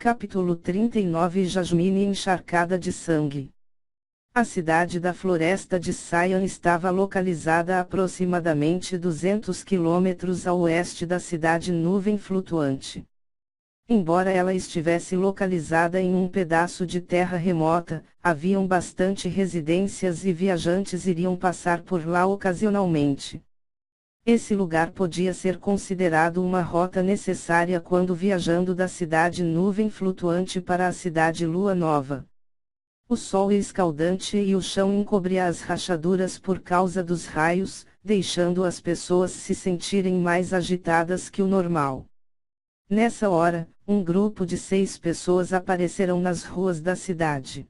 Capítulo 39. Jasmine encharcada de sangue. A cidade da floresta de Sion estava localizada a aproximadamente 200 quilômetros a oeste da cidade Nuvem Flutuante. Embora ela estivesse localizada em um pedaço de terra remota, haviam bastante residências e viajantes iriam passar por lá ocasionalmente. Esse lugar podia ser considerado uma rota necessária quando viajando da cidade Nuvem Flutuante para a cidade Lua Nova. O sol escaldante e o chão encobria as rachaduras por causa dos raios, deixando as pessoas se sentirem mais agitadas que o normal. Nessa hora, um grupo de 6 pessoas apareceram nas ruas da cidade.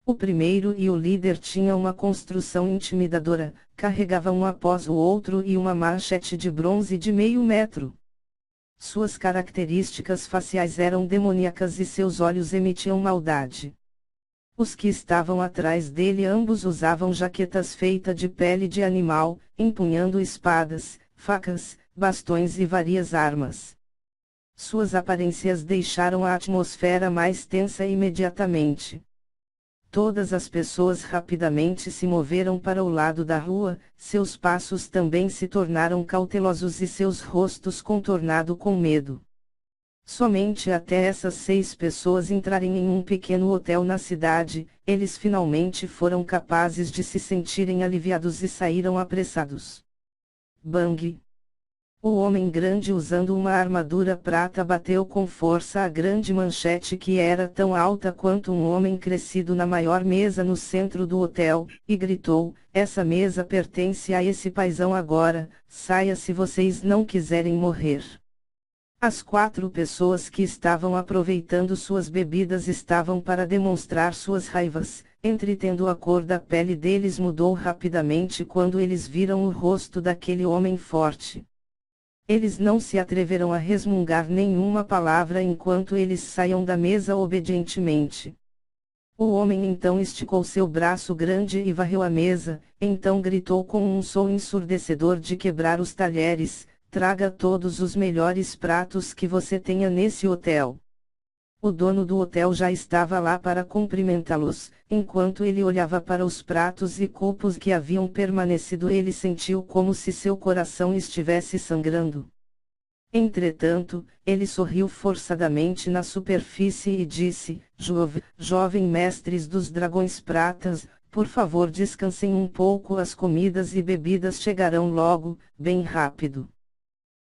O primeiro e o líder tinham uma construção intimidadora, carregavam um após o outro e uma machete de bronze de meio metro. Suas características faciais eram demoníacas e seus olhos emitiam maldade. Os que estavam atrás dele ambos usavam jaquetas feitas de pele de animal, empunhando espadas, facas, bastões e várias armas. Suas aparências deixaram a atmosfera mais tensa imediatamente. Todas as pessoas rapidamente se moveram para o lado da rua, seus passos também se tornaram cautelosos e seus rostos contornados com medo. Somente até essas 6 pessoas entrarem em um pequeno hotel na cidade, eles finalmente foram capazes de se sentirem aliviados e saíram apressados. Bang! O homem grande usando uma armadura prata bateu com força a grande manchete que era tão alta quanto um homem crescido na maior mesa no centro do hotel, e gritou: "Essa mesa pertence a esse paizão agora, saia se vocês não quiserem morrer." As 4 pessoas que estavam aproveitando suas bebidas estavam para demonstrar suas raivas, entretendo a cor da pele deles mudou rapidamente quando eles viram o rosto daquele homem forte. Eles não se atreveram a resmungar nenhuma palavra enquanto eles saiam da mesa obedientemente. O homem então esticou seu braço grande e varreu a mesa, então gritou com um som ensurdecedor de quebrar os talheres: "Traga todos os melhores pratos que você tenha nesse hotel." O dono do hotel já estava lá para cumprimentá-los. Enquanto ele olhava para os pratos e copos que haviam permanecido, ele sentiu como se seu coração estivesse sangrando. Entretanto, ele sorriu forçadamente na superfície e disse: Jovem mestres dos dragões pratas, por favor descansem um pouco, as comidas e bebidas chegarão logo, bem rápido."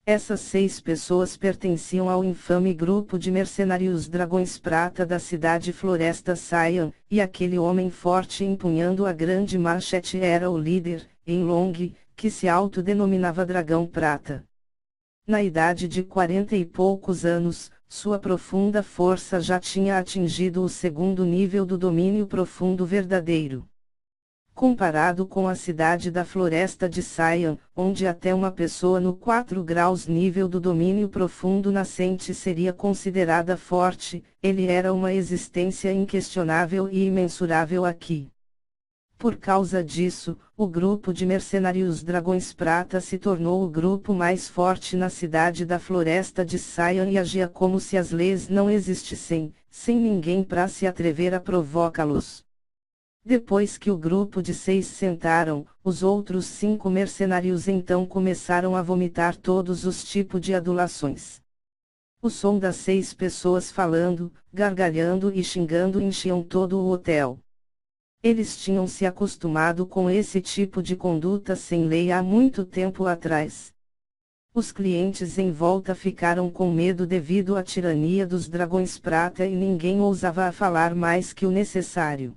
Essas 6 pessoas pertenciam ao infame grupo de mercenários Dragões Prata da cidade Floresta Sion, e aquele homem forte empunhando a grande machete era o líder, Enlong, que se autodenominava Dragão Prata. Na idade de 40 e poucos anos, sua profunda força já tinha atingido o 2º nível do domínio profundo verdadeiro. Comparado com a cidade da floresta de Sion, onde até uma pessoa no 4 graus nível do domínio profundo nascente seria considerada forte, ele era uma existência inquestionável e imensurável aqui. Por causa disso, o grupo de mercenários Dragões Prata se tornou o grupo mais forte na cidade da floresta de Sion e agia como se as leis não existissem, sem ninguém para se atrever a provocá-los. Depois que o grupo de 6 sentaram, os outros 5 mercenários então começaram a vomitar todos os tipos de adulações. O som das 6 pessoas falando, gargalhando e xingando enchiam todo o hotel. Eles tinham se acostumado com esse tipo de conduta sem lei há muito tempo atrás. Os clientes em volta ficaram com medo devido à tirania dos dragões prata e ninguém ousava falar mais que o necessário.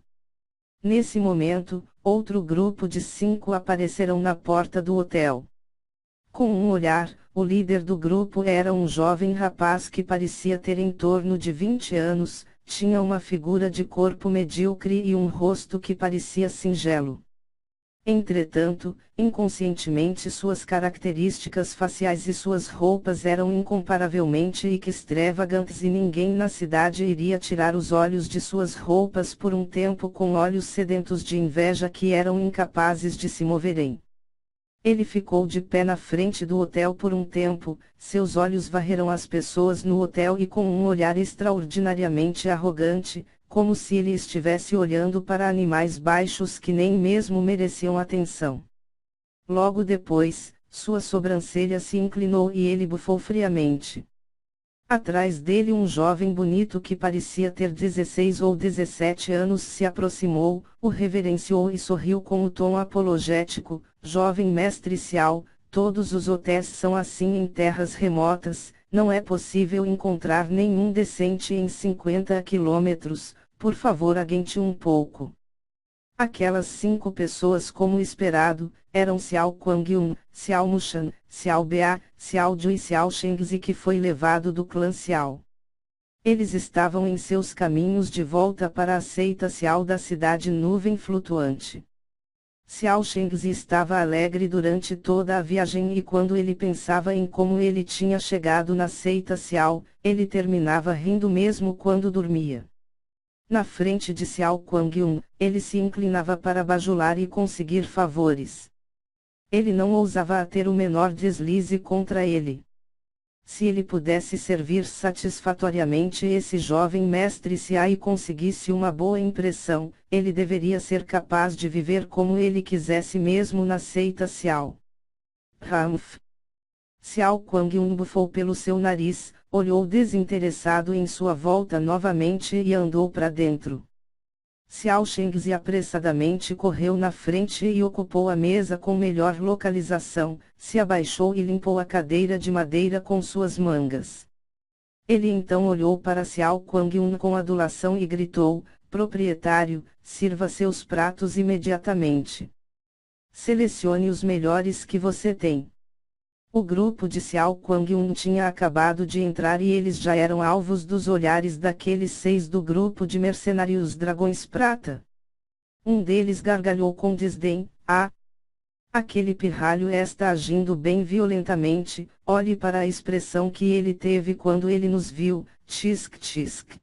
Nesse momento, outro grupo de 5 apareceram na porta do hotel. Com um olhar, o líder do grupo era um jovem rapaz que parecia ter em torno de 20 anos, tinha uma figura de corpo medíocre e um rosto que parecia singelo. Entretanto, inconscientemente suas características faciais e suas roupas eram incomparavelmente extravagantes e ninguém na cidade iria tirar os olhos de suas roupas por um tempo com olhos sedentos de inveja que eram incapazes de se moverem. Ele ficou de pé na frente do hotel por um tempo, seus olhos varreram as pessoas no hotel e com um olhar extraordinariamente arrogante, como se ele estivesse olhando para animais baixos que nem mesmo mereciam atenção. Logo depois, sua sobrancelha se inclinou e ele bufou friamente. Atrás dele um jovem bonito que parecia ter 16 ou 17 anos se aproximou, o reverenciou e sorriu com o tom apologético: jovem mestre Xiao, todos os hotéis são assim em terras remotas, não é possível encontrar nenhum decente em 50 quilômetros, por favor aguente um pouco. Aquelas 5 pessoas, como esperado, eram Xiao Guangyun, Xiao Mushan, Xiao Bea, Xiao Ju e Xiao Shengzi, que foi levado do clã Xiao. Eles estavam em seus caminhos de volta para a seita Xiao da cidade nuvem flutuante. Xiao Shengzi estava alegre durante toda a viagem e quando ele pensava em como ele tinha chegado na seita Xiao, ele terminava rindo mesmo quando dormia. Na frente de Xiao Guangyun, ele se inclinava para bajular e conseguir favores. Ele não ousava ter o menor deslize contra ele. Se ele pudesse servir satisfatoriamente esse jovem mestre Xia e conseguisse uma boa impressão, ele deveria ser capaz de viver como ele quisesse mesmo na seita Xiao. Ramph. Xiao Guangyun bufou pelo seu nariz, olhou desinteressado em sua volta novamente e andou para dentro. Xiao Shengzi apressadamente correu na frente e ocupou a mesa com melhor localização, se abaixou e limpou a cadeira de madeira com suas mangas. Ele então olhou para Xiao Guangyun com adulação e gritou: proprietário, sirva seus pratos imediatamente. Selecione os melhores que você tem. O grupo de Xiao Guangyun tinha acabado de entrar e eles já eram alvos dos olhares daqueles 6 do grupo de mercenários Dragões Prata. Um deles gargalhou com desdém: ah! Aquele pirralho está agindo bem violentamente, olhe para a expressão que ele teve quando ele nos viu, tchisk-tchisk.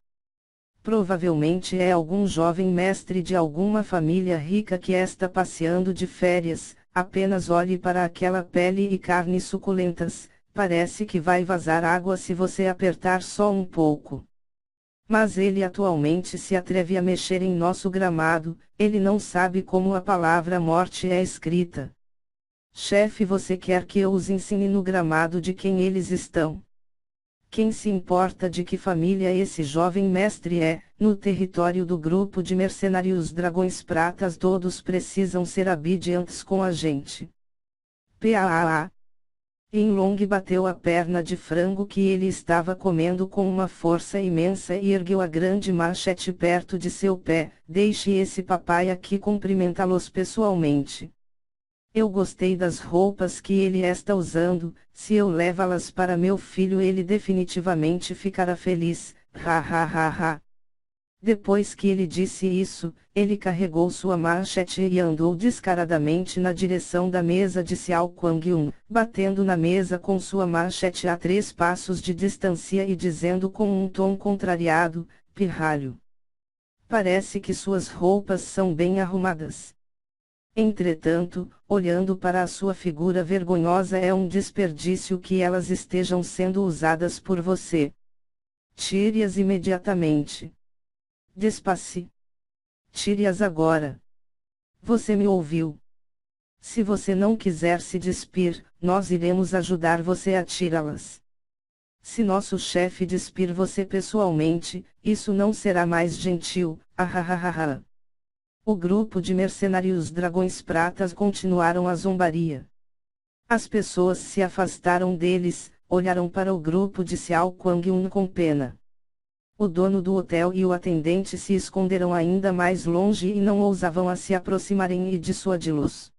Provavelmente é algum jovem mestre de alguma família rica que está passeando de férias. Apenas olhe para aquela pele e carne suculentas, parece que vai vazar água se você apertar só um pouco. Mas ele atualmente se atreve a mexer em nosso gramado, ele não sabe como a palavra morte é escrita. Chefe, você quer que eu os ensine no gramado de quem eles estão? Quem se importa de que família esse jovem mestre é? No território do grupo de mercenários Dragões Pratas todos precisam ser obedientes com a gente. Paa. Yinlong bateu a perna de frango que ele estava comendo com uma força imensa e ergueu a grande machete perto de seu pé. Deixe esse papai aqui cumprimentá-los pessoalmente. Eu gostei das roupas que ele está usando, se eu levá-las para meu filho ele definitivamente ficará feliz, ha ha ha ha. Depois que ele disse isso, ele carregou sua machete e andou descaradamente na direção da mesa de Xiao Guangyun, batendo na mesa com sua machete a 3 passos de distância e dizendo com um tom contrariado: pirralho. Parece que suas roupas são bem arrumadas. Entretanto, olhando para a sua figura vergonhosa é um desperdício que elas estejam sendo usadas por você. Tire-as imediatamente. Despace. Tire-as agora. Você me ouviu? Se você não quiser se despir, nós iremos ajudar você a tirá-las. Se nosso chefe despir você pessoalmente, isso não será mais gentil, ahahaha. O grupo de mercenários Dragões Pratas continuaram a zombaria. As pessoas se afastaram deles, olharam para o grupo de Xiao Guangyun com pena. O dono do hotel e o atendente se esconderam ainda mais longe e não ousavam a se aproximarem e dissuadi-los.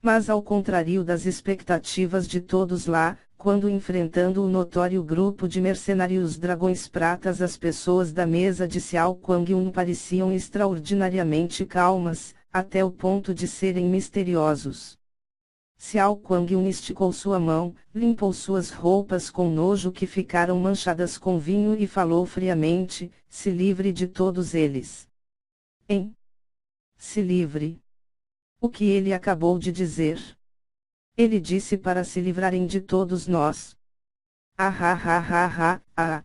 Mas ao contrário das expectativas de todos lá, quando enfrentando o notório grupo de mercenários Dragões Pratas as pessoas da mesa de Xiao Guangyun pareciam extraordinariamente calmas, até o ponto de serem misteriosos. Xiao Guangyun esticou sua mão, limpou suas roupas com nojo que ficaram manchadas com vinho e falou friamente: se livre de todos eles. Se livre. O que ele acabou de dizer? Ele disse para se livrarem de todos nós. Ah ah ah ah ah ah.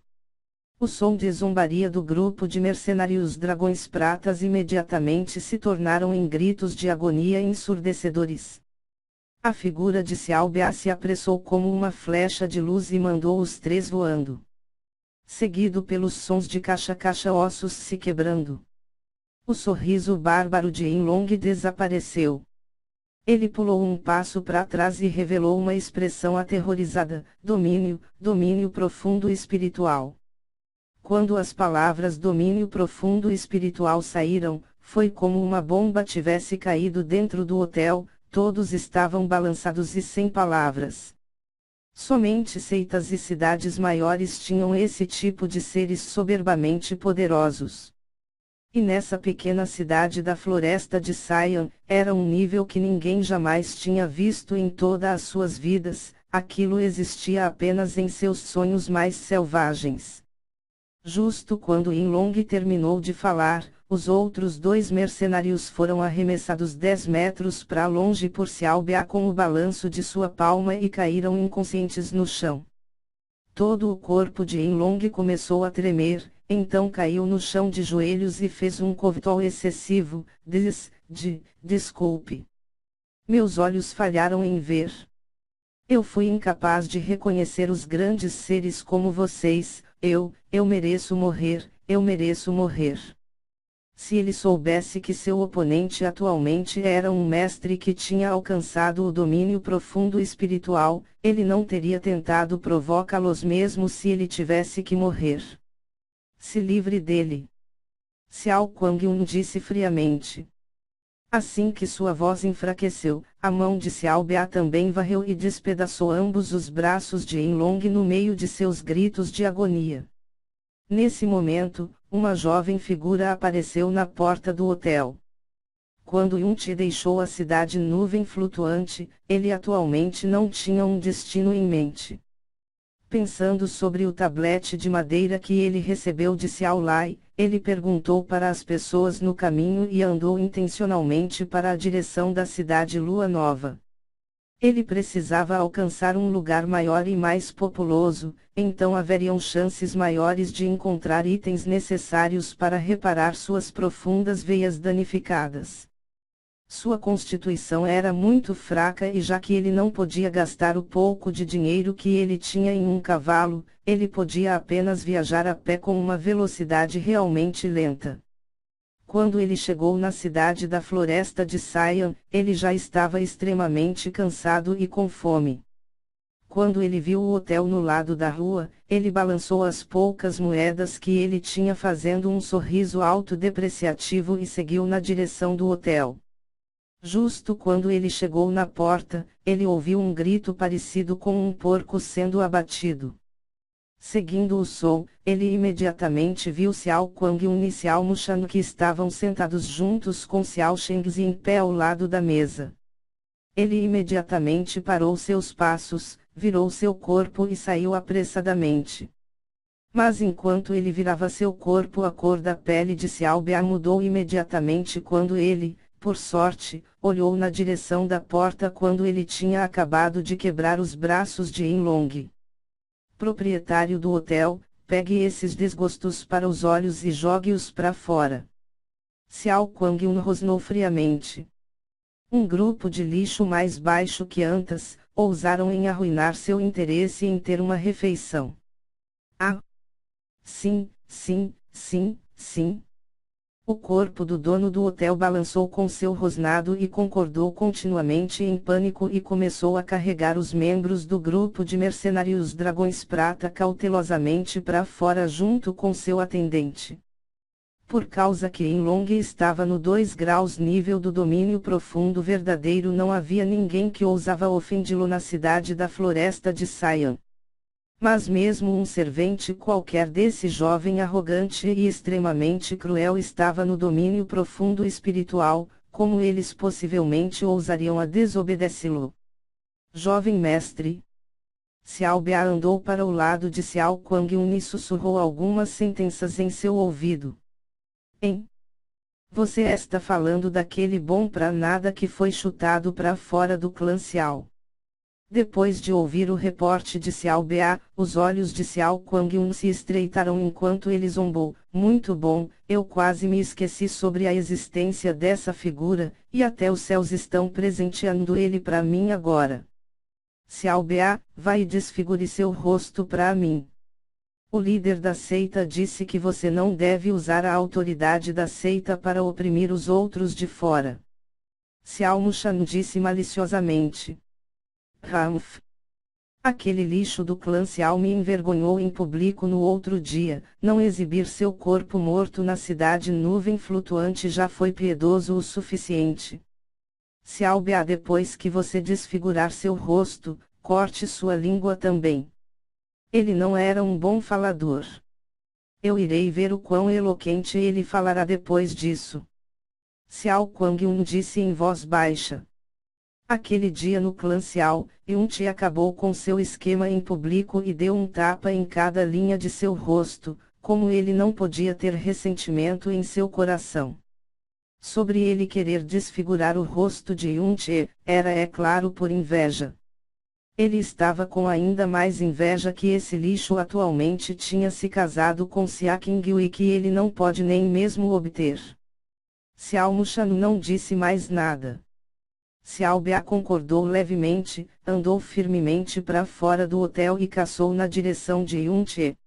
O som de zombaria do grupo de mercenários dragões pratas imediatamente se tornaram em gritos de agonia ensurdecedores. A figura de Xiaobia se apressou como uma flecha de luz e mandou os três voando. Seguido pelos sons de caixa-caixa ossos se quebrando. O sorriso bárbaro de Yinlong desapareceu. Ele pulou um passo para trás e revelou uma expressão aterrorizada: domínio, domínio profundo espiritual. Quando as palavras domínio profundo espiritual saíram, foi como uma bomba tivesse caído dentro do hotel, todos estavam balançados e sem palavras. Somente seitas e cidades maiores tinham esse tipo de seres soberbamente poderosos. E nessa pequena cidade da floresta de Sion, era um nível que ninguém jamais tinha visto em todas as suas vidas, aquilo existia apenas em seus sonhos mais selvagens. Justo quando Yinlong terminou de falar, os outros dois mercenários foram arremessados 10 metros para longe por Xiaobia com o balanço de sua palma e caíram inconscientes no chão. Todo o corpo de Yinlong começou a tremer, então caiu no chão de joelhos e fez um covetol excessivo, desculpe. Meus olhos falharam em ver. Eu fui incapaz de reconhecer os grandes seres como vocês, eu mereço morrer, eu mereço morrer. Se ele soubesse que seu oponente atualmente era um mestre que tinha alcançado o domínio profundo espiritual, ele não teria tentado provocá-los mesmo se ele tivesse que morrer. Se livre dele. Xiao Guangyun disse friamente. Assim que sua voz enfraqueceu, a mão de Xiaobia também varreu e despedaçou ambos os braços de Yinlong no meio de seus gritos de agonia. Nesse momento, uma jovem figura apareceu na porta do hotel. Quando Yunti deixou a cidade nuvem flutuante, ele atualmente não tinha um destino em mente. Pensando sobre o tablete de madeira que ele recebeu de Xiao Lai, ele perguntou para as pessoas no caminho e andou intencionalmente para a direção da cidade Lua Nova. Ele precisava alcançar um lugar maior e mais populoso, então haveriam chances maiores de encontrar itens necessários para reparar suas profundas veias danificadas. Sua constituição era muito fraca e já que ele não podia gastar o pouco de dinheiro que ele tinha em um cavalo, ele podia apenas viajar a pé com uma velocidade realmente lenta. Quando ele chegou na cidade da floresta de Sion, ele já estava extremamente cansado e com fome. Quando ele viu o hotel no lado da rua, ele balançou as poucas moedas que ele tinha fazendo um sorriso autodepreciativo e seguiu na direção do hotel. Justo quando ele chegou na porta, ele ouviu um grito parecido com um porco sendo abatido. Seguindo o som, ele imediatamente viu Xiao Guangyun e Xiao Mushan que estavam sentados juntos com Xiao Shengzi em pé ao lado da mesa. Ele imediatamente parou seus passos, virou seu corpo e saiu apressadamente. Mas enquanto ele virava seu corpo, a cor da pele de Xiaobia mudou imediatamente quando ele, por sorte, olhou na direção da porta quando ele tinha acabado de quebrar os braços de Yinlong. Proprietário do hotel, pegue esses desgostos para os olhos e jogue-os para fora. Xiao Guangyun rosnou friamente. Um grupo de lixo mais baixo que antes, ousaram em arruinar seu interesse em ter uma refeição. Ah! Sim, sim, sim, sim. O corpo do dono do hotel balançou com seu rosnado e concordou continuamente em pânico e começou a carregar os membros do grupo de mercenários dragões prata cautelosamente para fora junto com seu atendente. Por causa que Yinlong estava no 2 graus nível do domínio profundo verdadeiro, não havia ninguém que ousava ofendê-lo na cidade da floresta de Sion. Mas mesmo um servente qualquer desse jovem arrogante e extremamente cruel estava no domínio profundo espiritual, como eles possivelmente ousariam a desobedecê-lo? Jovem mestre. Xiaobia andou para o lado de Xiao Guangyun e sussurrou algumas sentenças em seu ouvido. Você está falando daquele bom pra nada que foi chutado para fora do clã Xiao. Depois de ouvir o reporte de Xiao Bea, os olhos de Xiao Guangyun se estreitaram enquanto ele zombou. Muito bom, eu quase me esqueci sobre a existência dessa figura, e até os céus estão presenteando ele para mim agora. Xiao Bea, vai e desfigure seu rosto para mim. O líder da seita disse que você não deve usar a autoridade da seita para oprimir os outros de fora. Xiao Mushan disse maliciosamente. Ramph. Aquele lixo do clã Xiao me envergonhou em público no outro dia. Não exibir seu corpo morto na cidade nuvem flutuante já foi piedoso o suficiente. Xiao Bea, depois que você desfigurar seu rosto, corte sua língua também. Ele não era um bom falador. Eu irei ver o quão eloquente ele falará depois disso. Xiao Guangyun disse em voz baixa. Aquele dia no clã Xiao, Yun-Ti acabou com seu esquema em público e deu um tapa em cada linha de seu rosto, como ele não podia ter ressentimento em seu coração. Sobre ele querer desfigurar o rosto de Yun-Ti, era é claro por inveja. Ele estava com ainda mais inveja que esse lixo atualmente tinha se casado com Xia Qingyu e que ele não pode nem mesmo obter. Xiao Mushan não disse mais nada. Xiao Bea concordou levemente, andou firmemente para fora do hotel e caçou na direção de Yun-Ti.